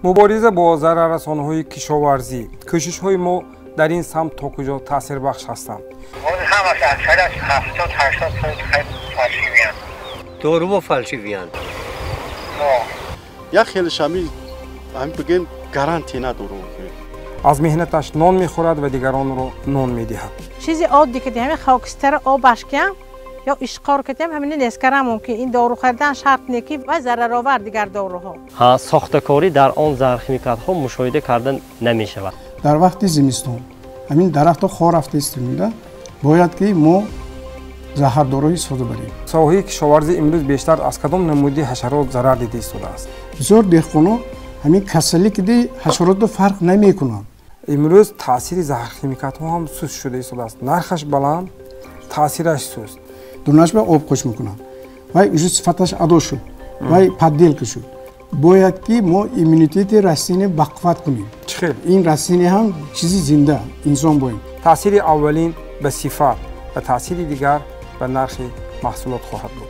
مبارزه با ضرررسان‌های کشاورزی کوشش‌های ما در این سمت تا کجا تاثیربخش هستند؟ همش اکثر از 70-80 فوت فالسی میان. دارو فالسی میان. یا خیلی شامی هم بگیم گارانتی ندارو. از مهنتش نان میخورد و دیگران را نان میدهد. چیزی عادی که همین خاکستر آب اشکم یا اشقار کردیم همین نسکرمون که این دارو خریدن شرط نیکی و ضررآور دیگر داروها. ساختکاری در آن زهرخیمیکات‌ها مشاهده کردن نمی‌شود. در وقت زمستان همین درخت‌ها خار رفته است میده باید که ما زهرداروی استفاده بریم. ساحه کشاورزی امروز بیشتر از کدام نمودی حشرات ضرر دیده شده است؟ بسیار دهقانا همین کسلی که دی حشرات رو فرق نمی‌کنند. امروز تاثیر زهرخیمیکات‌ها هم سست شده است. نرخش بلند، تاثیرش سست. دونش به آب خوش میکنن وای اون صفتش ادا شد وای پدیل شد باید که ما ایمونیتی رسینه بقوت کنیم. خیلی این رسینه هم چیزی زنده انسان باید. تاثیر اولین به صفات و تاثیر دیگر به نرخ محصولات خواهد بود.